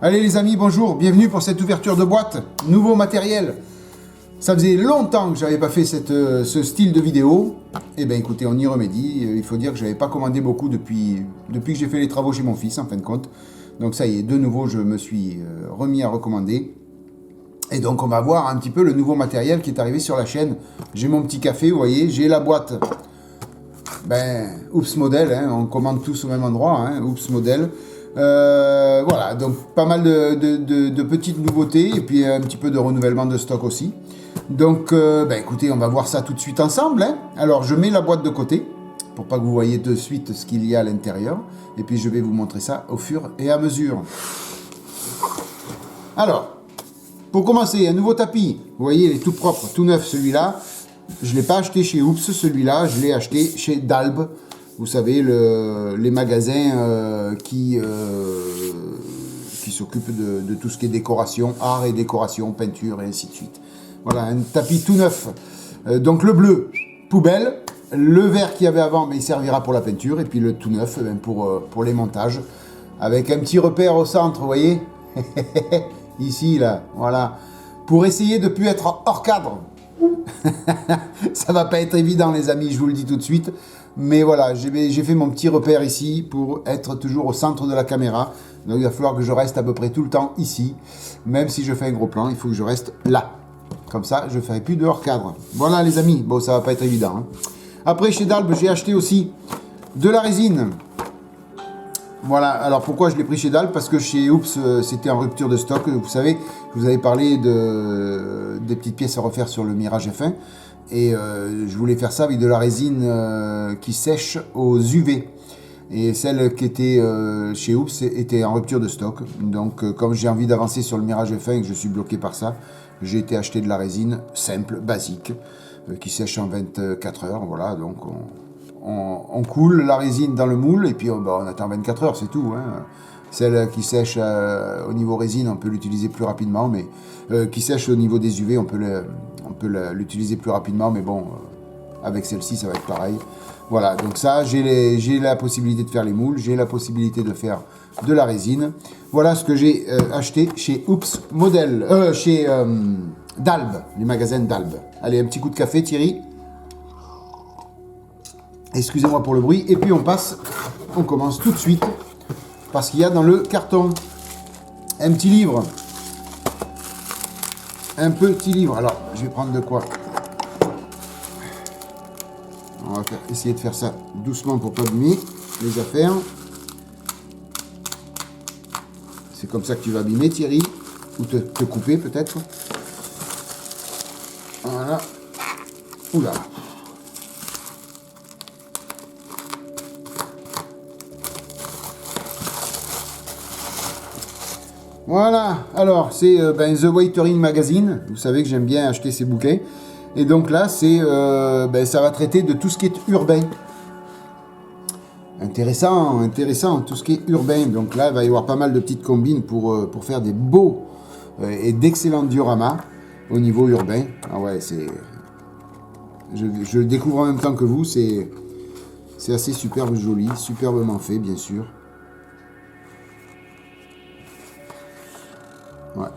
Allez les amis, bonjour, bienvenue pour cette ouverture de boîte, nouveau matériel. Ça faisait longtemps que j'avais pas fait ce style de vidéo. Eh bien écoutez, on y remédie. Il faut dire que j'avais pas commandé beaucoup depuis que j'ai fait les travaux chez mon fils en fin de compte. Donc ça y est, de nouveau je me suis remis à recommander. Et donc on va voir un petit peu le nouveau matériel qui est arrivé sur la chaîne. J'ai mon petit café, vous voyez, j'ai la boîte. Oops Model, hein, on commande tous au même endroit, hein, Oops Model. Voilà, donc pas mal de petites nouveautés et puis un petit peu de renouvellement de stock aussi. Donc écoutez, on va voir ça tout de suite ensemble, hein. Alors je mets la boîte de côté pour pas que vous voyez de suite ce qu'il y a à l'intérieur et puis je vais vous montrer ça au fur et à mesure. Alors, pour commencer, un nouveau tapis. Vous voyez, il est tout propre, tout neuf celui-là. Je ne l'ai pas acheté chez Oops, celui-là, je l'ai acheté chez Dalb. Vous savez, les magasins qui s'occupent de tout ce qui est décoration, art et décoration, peinture et ainsi de suite. Voilà, un tapis tout neuf. Donc le bleu, poubelle. Le vert qu'il y avait avant, mais il servira pour la peinture. Et puis le tout neuf, pour les montages. Avec un petit repère au centre, vous voyez. Ici, là, voilà. Pour essayer de ne plus être hors cadre. Ça va pas être évident, les amis, je vous le dis tout de suite. Mais voilà, j'ai fait mon petit repère ici pour être toujours au centre de la caméra. Donc il va falloir que je reste à peu près tout le temps ici. Même si je fais un gros plan, il faut que je reste là. Comme ça, je ne ferai plus de hors cadre. Voilà, les amis. Bon, ça va pas être évident, hein. Après, chez Dalb, j'ai acheté aussi de la résine. Voilà, alors pourquoi je l'ai pris chez Dalb? Parce que chez Oops, c'était en rupture de stock. Vous savez, je vous avais parlé des petites pièces à refaire sur le Mirage F1. Et je voulais faire ça avec de la résine qui sèche aux UV. Et celle qui était chez Oops était en rupture de stock. Donc, comme j'ai envie d'avancer sur le Mirage F1 et que je suis bloqué par ça, j'ai été acheter de la résine simple, basique, qui sèche en 24 heures. Voilà, donc on coule la résine dans le moule et puis on attend 24 heures, c'est tout, hein. Celle qui sèche au niveau résine, on peut l'utiliser plus rapidement, mais qui sèche au niveau des UV, on peut l'utiliser plus rapidement, mais bon, avec celle-ci, ça va être pareil. Voilà, donc ça, j'ai la possibilité de faire les moules, j'ai la possibilité de faire de la résine. Voilà ce que j'ai acheté chez Oops Model, chez Dalb, les magasins Dalb. Allez, un petit coup de café, Thierry. Excusez-moi pour le bruit. Et puis on commence tout de suite, parce qu'il y a dans le carton un petit livre. Un petit livre. Alors, je vais prendre de quoi. On va essayer de faire ça doucement pour pas abîmer les affaires. C'est comme ça que tu vas abîmer, Thierry. Ou te couper peut-être. Voilà. Oula. Voilà, alors c'est The Waitering Magazine. Vous savez que j'aime bien acheter ces bouquins. Et donc là, ça va traiter de tout ce qui est urbain. Intéressant, tout ce qui est urbain. Donc là, il va y avoir pas mal de petites combines pour faire des beaux et d'excellents dioramas au niveau urbain. Ah ouais, je le découvre en même temps que vous. C'est assez superbe, joli, superbement fait, bien sûr. Ouais,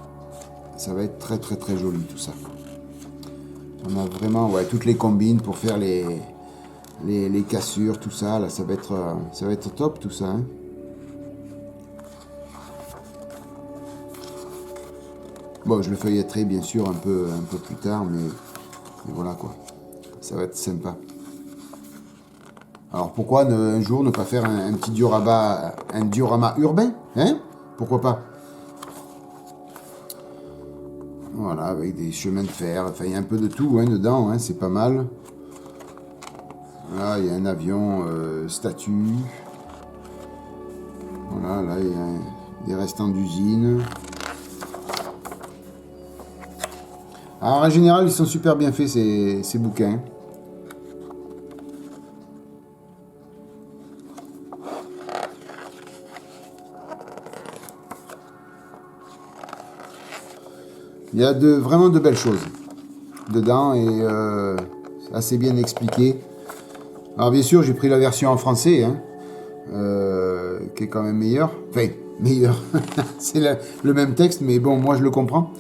ça va être très très très joli tout ça. On a vraiment toutes les combines pour faire les cassures, tout ça. Là, ça va être top tout ça, hein. Bon, je le feuilletterai bien sûr un peu plus tard, mais voilà quoi. Ça va être sympa. Alors pourquoi un jour ne pas faire un petit diorama urbain, hein? Pourquoi pas? Voilà, avec des chemins de fer, enfin il y a un peu de tout, hein, dedans, hein, c'est pas mal. Là, il y a un avion statue. Voilà, là, il y a des restants d'usine. Alors, en général, ils sont super bien faits, ces bouquins. Il y a vraiment de belles choses dedans et assez bien expliqué. Alors bien sûr, j'ai pris la version en français, hein. qui est quand même meilleur. Enfin, meilleur. C'est le même texte, mais bon, moi je le comprends.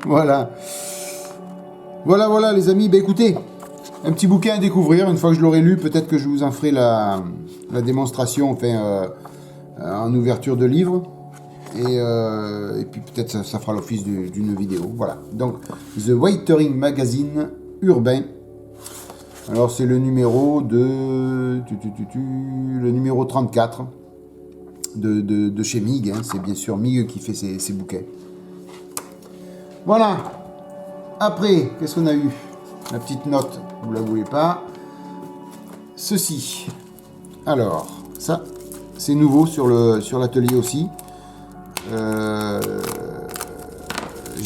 Voilà. Voilà, les amis. Ben, écoutez, un petit bouquin à découvrir. Une fois que je l'aurai lu, peut-être que je vous en ferai la démonstration, enfin, en ouverture de livre. Et puis peut-être ça fera l'office d'une vidéo. Voilà. Donc, The Waitering Magazine Urbain. Alors, c'est le numéro de... le numéro 34 de chez Mig. Hein. C'est bien sûr Mig qui fait ses bouquins. Voilà. Après, qu'est-ce qu'on a eu? La petite note, vous la voulez pas. Ceci. Alors, ça, c'est nouveau sur l'atelier aussi. Je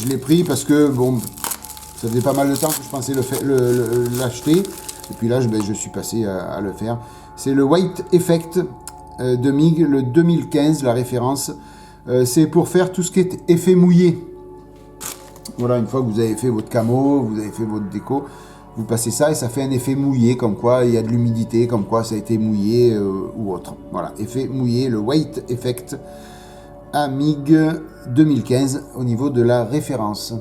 l'ai pris parce que, bon, ça faisait pas mal de temps que je pensais l'acheter. Et puis là, je suis passé à le faire. C'est le White Effect de Mig, le 2015, la référence. C'est pour faire tout ce qui est effet mouillé. Voilà, une fois que vous avez fait votre camo, vous avez fait votre déco, vous passez ça et ça fait un effet mouillé, comme quoi il y a de l'humidité, comme quoi ça a été mouillé ou autre. Voilà, effet mouillé, le White Effect à Mig 2015 au niveau de la référence.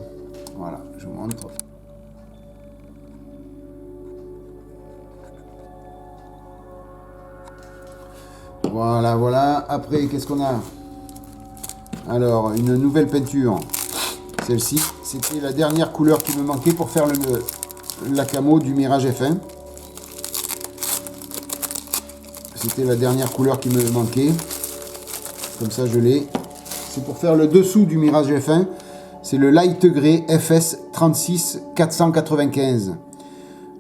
Voilà, je vous montre. Voilà. Après, qu'est-ce qu'on a? Alors, une nouvelle peinture. Celle-ci, c'était la dernière couleur qui me manquait pour faire la camo du Mirage F1. C'était la dernière couleur qui me manquait. Comme ça, je l'ai. C'est pour faire le dessous du Mirage F1. C'est le Light Grey FS 36 495.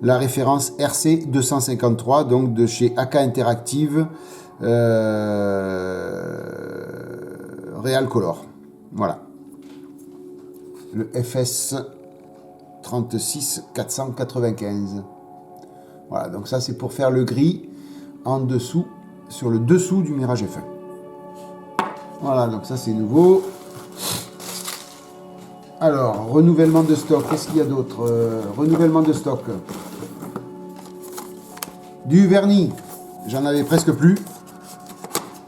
La référence RC 253, donc de chez AK Interactive Real Color. Voilà. Le FS 36 495. Voilà, donc ça c'est pour faire le gris en dessous, sur le dessous du Mirage F1. Voilà, donc ça c'est nouveau. Alors, renouvellement de stock, qu'est-ce qu'il y a d'autre? Renouvellement de stock. Du vernis, j'en avais presque plus.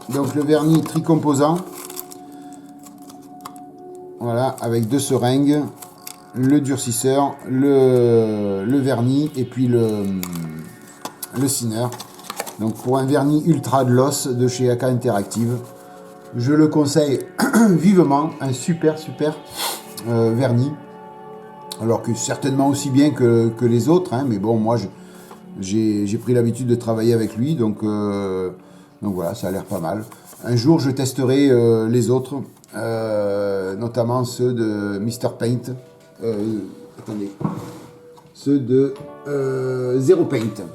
Donc le vernis tricomposant. Voilà, avec 2 seringues, le durcisseur, le vernis et puis le sineur. Donc pour un vernis ultra gloss de chez AK Interactive, je le conseille vivement, un super vernis. Alors que certainement aussi bien que les autres, hein, mais bon, moi j'ai pris l'habitude de travailler avec lui, donc voilà, ça a l'air pas mal. Un jour je testerai les autres. Notamment ceux de Mr Paint, attendez, ceux de Zero Paint,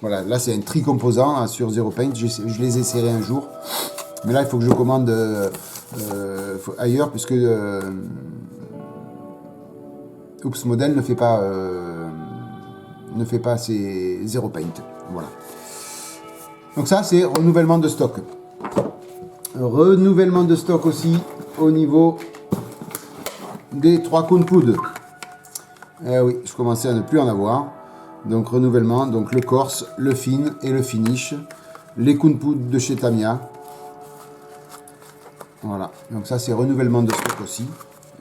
voilà, là c'est un tricomposant sur Zero Paint, je les essaierai un jour, mais là il faut que je commande ailleurs, puisque Oops Model ne fait pas ces Zero Paint, voilà. Donc ça c'est renouvellement de stock. Renouvellement de stock aussi au niveau des 3 cônes poudre. Oui, je commençais à ne plus en avoir. Donc renouvellement, donc le corse, le fin et le finish. Les cônes poudre de chez Tamiya. Voilà, donc ça c'est renouvellement de stock aussi.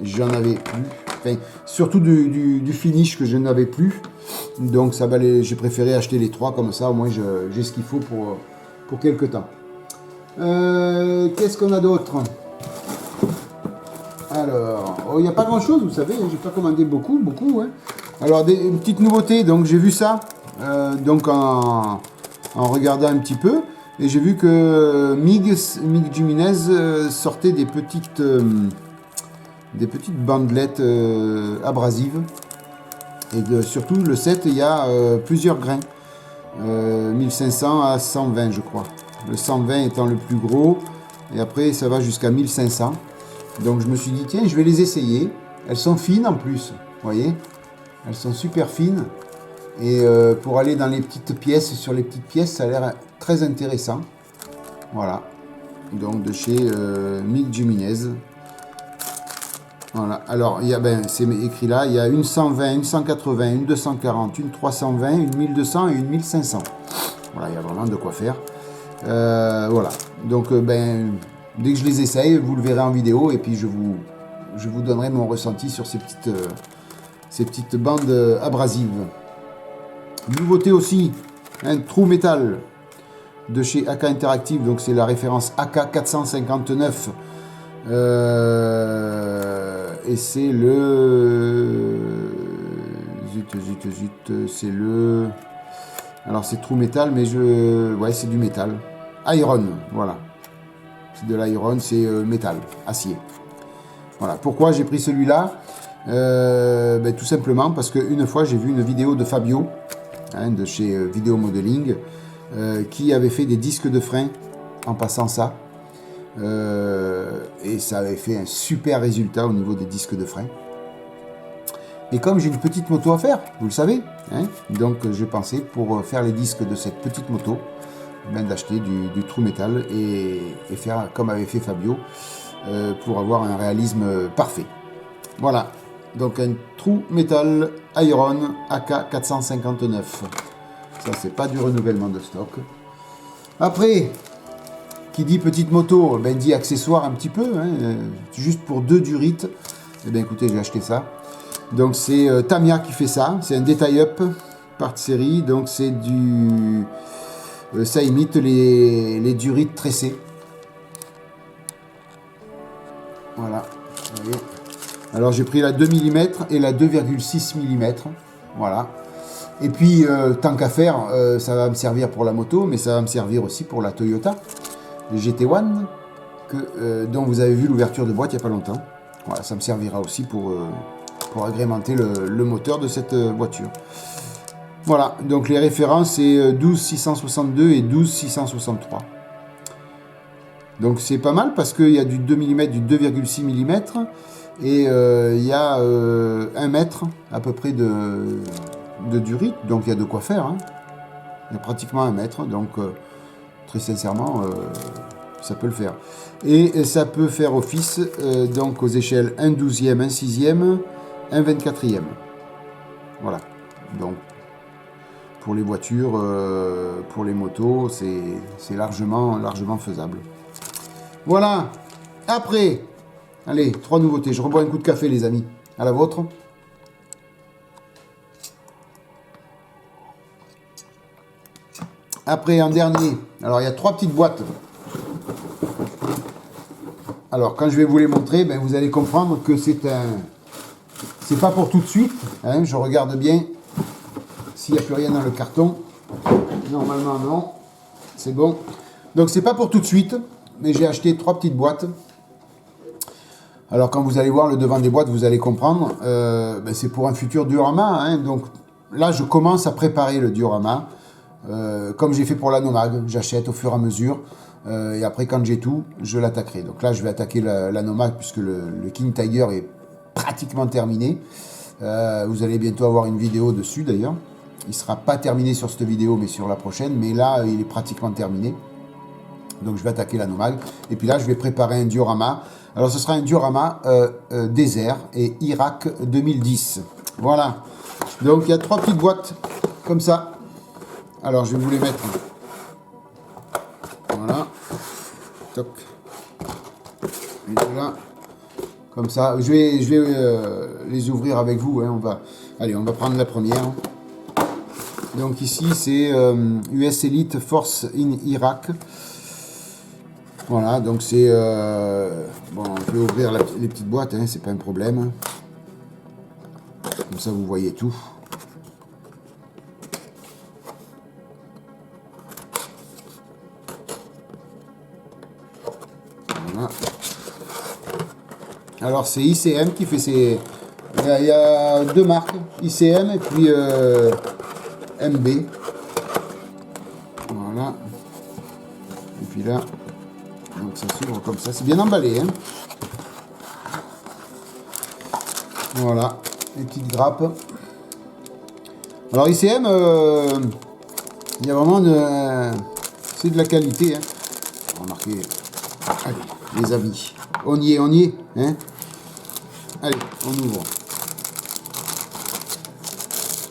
J'en avais plus. Enfin, surtout du finish que je n'avais plus. Donc ça va j'ai préféré acheter les 3 comme ça, au moins j'ai ce qu'il faut pour quelques temps. Qu'est-ce qu'on a d'autre? Alors, il n'y a pas grand chose, vous savez, j'ai pas commandé beaucoup, hein. Alors, une petite nouveauté, donc j'ai vu ça, donc en regardant un petit peu, et j'ai vu que Mig Jimenez sortait des petites bandelettes abrasives, et surtout le set, il y a plusieurs grains, 1500 à 120 je crois. Le 120 étant le plus gros, et après ça va jusqu'à 1500. Donc je me suis dit, tiens, je vais les essayer. Elles sont fines en plus, vous voyez, elles sont super fines. Et pour aller dans les petites pièces, sur les petites pièces, ça a l'air très intéressant. Voilà, donc de chez Mig Jimenez. Voilà, alors il y a, c'est écrit là, il y a une 120, une 180, une 240, une 320, une 1200 et une 1500. Voilà, il y a vraiment de quoi faire. Voilà. Donc, ben, dès que je les essaye, vous le verrez en vidéo et puis je vous donnerai mon ressenti sur ces petites bandes abrasives. Nouveauté aussi, un trou métal de chez AK Interactive, donc c'est la référence AK 459 et c'est le c'est le, alors c'est trou métal mais ouais, c'est du métal, iron, voilà, c'est de l'iron, c'est métal, acier. Voilà, pourquoi j'ai pris celui-là? Ben, tout simplement parce qu'une fois j'ai vu une vidéo de Fabio, de chez Video Modeling, qui avait fait des disques de frein en passant ça, et ça avait fait un super résultat au niveau des disques de frein. Et comme j'ai une petite moto à faire, vous le savez, donc je pensais pour faire les disques de cette petite moto, ben, d'acheter du trou métal et faire comme avait fait Fabio, pour avoir un réalisme parfait. Voilà, donc un trou métal Iron AK 459. Ça, c'est pas du renouvellement de stock. Après, qui dit petite moto, ben dit accessoire un petit peu, juste pour 2 durites. Eh bien écoutez, j'ai acheté ça. Donc c'est Tamiya qui fait ça, c'est un détail up part série, donc c'est du... ça imite les durites tressées. Voilà, vous voyez. Alors j'ai pris la 2 mm et la 2,6 mm, voilà. Et puis tant qu'à faire, ça va me servir pour la moto, mais ça va me servir aussi pour la Toyota GT1, dont vous avez vu l'ouverture de boîte il n'y a pas longtemps. Voilà, ça me servira aussi pour agrémenter le moteur de cette voiture. Voilà, donc les références c'est 12,662 et 12,663. Donc c'est pas mal parce qu'il y a du 2 mm, du 2,6 mm et il y a 1 mètre à peu près de durite, donc il y a de quoi faire. Il y a pratiquement 1 mètre, donc très sincèrement, ça peut le faire. Et ça peut faire office donc aux échelles 1/12e, 1/6e, 1/24e. Voilà, donc pour les voitures, pour les motos, c'est largement faisable. Voilà, après, allez, 3 nouveautés. Je rebois un coup de café, les amis. À la vôtre. Après, en dernier, alors il y a 3 petites boîtes. Alors, quand je vais vous les montrer, ben, vous allez comprendre que c'est pas pour tout de suite. Je regarde bien s'il n'y a plus rien dans le carton. Normalement, non. C'est bon. Donc, c'est pas pour tout de suite. Mais j'ai acheté 3 petites boîtes. Alors quand vous allez voir le devant des boîtes, vous allez comprendre. Ben c'est pour un futur diorama. Donc là, je commence à préparer le diorama. Comme j'ai fait pour la Nomag. J'achète au fur et à mesure. Et après, quand j'ai tout, je l'attaquerai. Donc là, je vais attaquer la Nomag puisque le King Tiger est pratiquement terminé. Vous allez bientôt avoir une vidéo dessus d'ailleurs. Il ne sera pas terminé sur cette vidéo, mais sur la prochaine. Mais là, il est pratiquement terminé. Donc je vais attaquer la Nomag. Et puis là, je vais préparer un diorama. Alors ce sera un diorama désert et Irak 2010. Voilà. Donc il y a 3 petites boîtes comme ça. Alors je vais vous les mettre. Voilà. Toc. Et là. Comme ça. Je vais les ouvrir avec vous. Allez, on va prendre la première. Donc ici c'est US Elite Force in Iraq. Voilà, donc c'est... bon, on peut ouvrir les petites boîtes, c'est pas un problème. Comme ça, vous voyez tout. Voilà. Alors, c'est ICM qui fait ces... Il y a 2 marques, ICM et puis MB. Voilà. Et puis là... Donc ça s'ouvre comme ça, c'est bien emballé. Voilà, les petites grappes. Alors ICM, il y a vraiment c'est de la qualité. Remarquez, allez, les amis, on y est. Allez, on ouvre.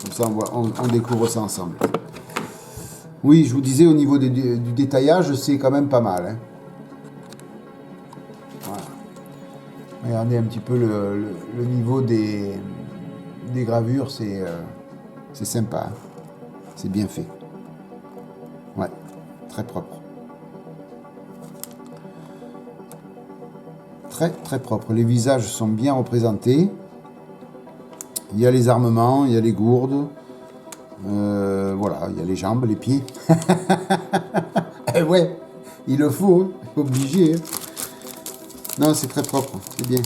Comme ça, on découvre ça ensemble. Oui, je vous disais, au niveau du détaillage, c'est quand même pas mal. Hein. Voilà. Regardez un petit peu le niveau des gravures, c'est sympa. Hein. C'est bien fait. Ouais, très propre. Très très propre. Les visages sont bien représentés. Il y a les armements, il y a les gourdes. Voilà, il y a les jambes, les pieds. Eh ouais, il le faut, hein, obligé. Hein. Non, c'est très propre, c'est bien.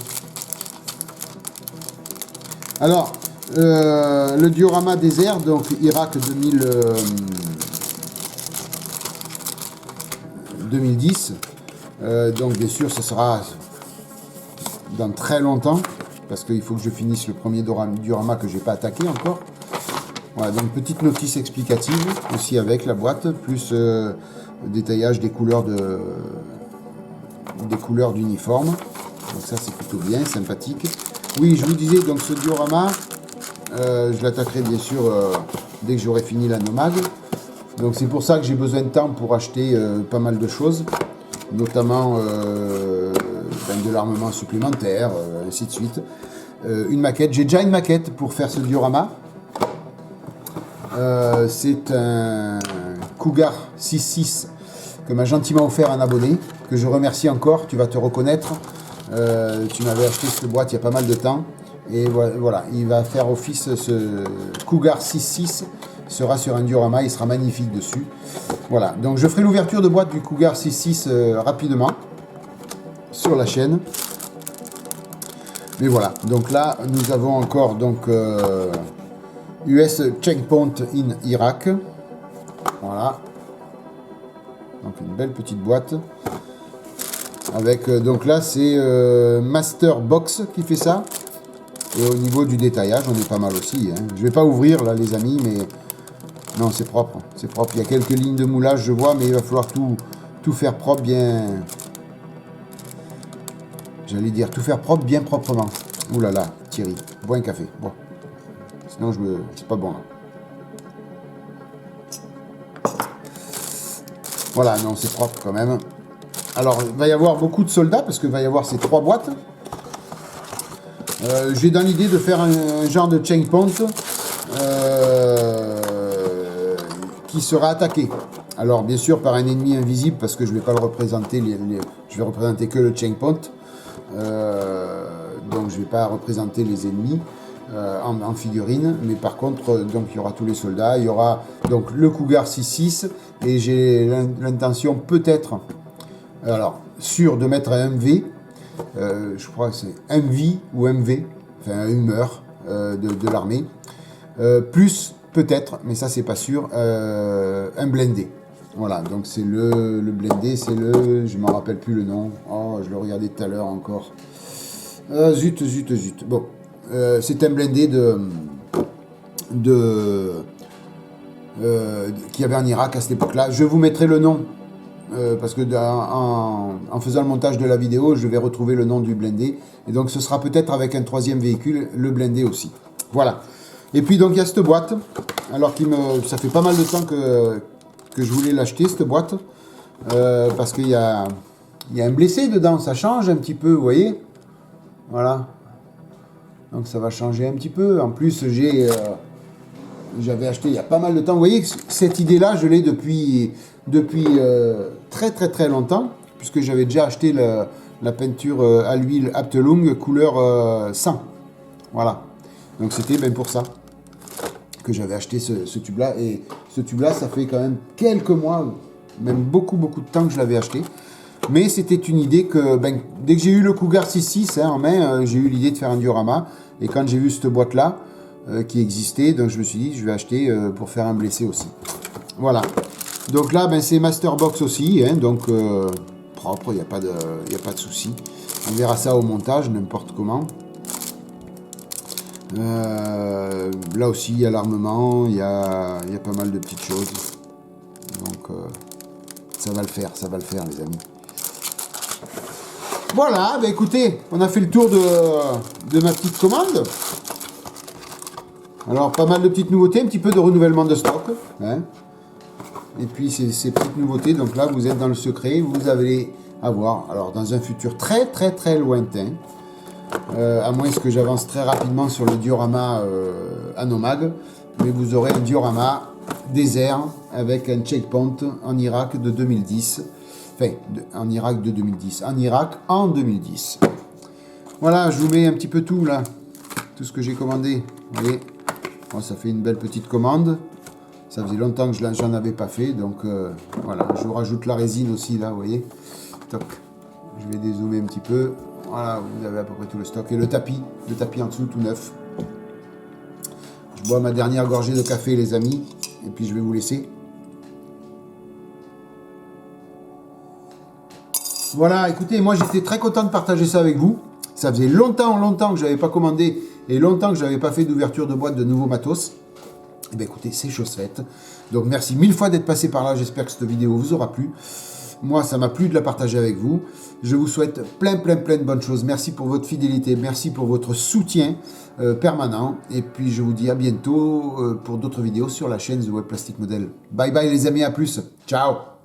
Alors, le diorama désert, donc Irak 2010. Donc bien sûr, ça sera dans très longtemps, parce qu'il faut que je finisse le premier diorama que j'ai pas attaqué encore. Voilà, donc petite notice explicative aussi avec la boîte, plus détaillage des couleurs d'uniforme. Donc ça c'est plutôt bien, sympathique. Oui, je vous disais, donc ce diorama, je l'attaquerai bien sûr dès que j'aurai fini la nomade. Donc c'est pour ça que j'ai besoin de temps pour acheter pas mal de choses, notamment de l'armement supplémentaire, ainsi de suite. Une maquette, j'ai déjà une maquette pour faire ce diorama. C'est un Cougar 6.6 que m'a gentiment offert un abonné, que je remercie encore, tu vas te reconnaître. Tu m'avais acheté cette boîte il y a pas mal de temps. Et voilà, il va faire office, ce Cougar 6.6 sera sur un diorama, il sera magnifique dessus. Voilà, donc je ferai l'ouverture de boîte du Cougar 6.6 rapidement sur la chaîne. Mais voilà, donc là nous avons encore donc US Checkpoint in Irak. Voilà. Donc une belle petite boîte. Avec donc là c'est Master Box qui fait ça. Et au niveau du détaillage, on est pas mal aussi. Hein. Je vais pas ouvrir là les amis, mais non, c'est propre. C'est propre. Il y a quelques lignes de moulage, je vois, mais il va falloir tout faire propre, bien. J'allais dire tout faire propre, bien proprement. Ouh là là, Thierry, bois un café. Bon. Sinon, c'est pas bon là. Voilà, non, c'est propre quand même. Alors, il va y avoir beaucoup de soldats parce qu'il va y avoir ces 3 boîtes. J'ai dans l'idée de faire un genre de checkpoint qui sera attaqué. Alors, bien sûr, par un ennemi invisible parce que je ne vais pas le représenter. Je vais représenter que le checkpoint. Donc, je ne vais pas représenter les ennemis. En figurine, mais par contre, donc il y aura tous les soldats, il y aura donc le Cougar 6.6 et j'ai l'intention peut-être, alors sûr de mettre un MV, je crois que c'est MV ou MV, enfin un humeur de l'armée, plus peut-être, mais ça c'est pas sûr, un blindé. Voilà, donc c'est le blindé, c'est je m'en rappelle plus le nom, oh je le regardais tout à l'heure encore, zut, bon. C'est un blindé qu'il y avait en Irak à cette époque-là. Je vous mettrai le nom, parce que en faisant le montage de la vidéo, je vais retrouver le nom du blindé. Et donc ce sera peut-être avec un 3e véhicule, le blindé aussi. Voilà. Et puis donc il y a cette boîte, alors ça fait pas mal de temps que je voulais l'acheter, cette boîte, parce qu'il y a un blessé dedans, ça change un petit peu, vous voyez. Voilà. Donc ça va changer un petit peu. En plus, j'avais acheté il y a pas mal de temps. Vous voyez que cette idée-là, je l'ai depuis très très très longtemps, puisque j'avais déjà acheté la peinture à l'huile Aptelung couleur 100. Voilà. Donc c'était bien pour ça que j'avais acheté ce tube-là. Et ce tube-là, ça fait quand même quelques mois, même beaucoup de temps que je l'avais acheté. Mais c'était une idée que, dès que j'ai eu le Cougar 6.6 en main, j'ai eu l'idée de faire un diorama. Et quand j'ai vu cette boîte-là, qui existait, donc je me suis dit, je vais acheter pour faire un blessé aussi. Voilà. Donc là, c'est Master Box aussi, hein, donc propre, il n'y a pas de souci. On verra ça au montage, n'importe comment. Là aussi, il y a l'armement, il y a pas mal de petites choses. Donc, ça va le faire, les amis. Voilà, écoutez, on a fait le tour de ma petite commande. Alors, pas mal de petites nouveautés, un petit peu de renouvellement de stock. Hein. Et puis ces petites nouveautés, donc là vous êtes dans le secret, vous allez avoir, alors dans un futur très très très lointain, à moins que j'avance très rapidement sur le diorama Anomag, mais vous aurez un diorama désert avec un checkpoint en Irak de 2010, enfin en Irak de 2010, en Irak en 2010. Voilà, je vous mets un petit peu tout là, tout ce que j'ai commandé, vous voyez, bon, ça fait une belle petite commande. Ça faisait longtemps que j'en avais pas fait, donc voilà, je vous rajoute la résine aussi là, vous voyez. Toc. Je vais dézoomer un petit peu. Voilà, vous avez à peu près tout le stock. Et le tapis en dessous, tout neuf. Je bois ma dernière gorgée de café, les amis, et puis je vais vous laisser. Voilà, écoutez, moi j'étais très content de partager ça avec vous. Ça faisait longtemps que je n'avais pas commandé et longtemps que je n'avais pas fait d'ouverture de boîte de nouveaux matos. Eh bien écoutez, c'est chose faite. Donc merci mille fois d'être passé par là. J'espère que cette vidéo vous aura plu. Moi, ça m'a plu de la partager avec vous. Je vous souhaite plein de bonnes choses. Merci pour votre fidélité. Merci pour votre soutien permanent. Et puis, je vous dis à bientôt pour d'autres vidéos sur la chaîne The Web Plastic Model. Bye bye les amis, à plus. Ciao.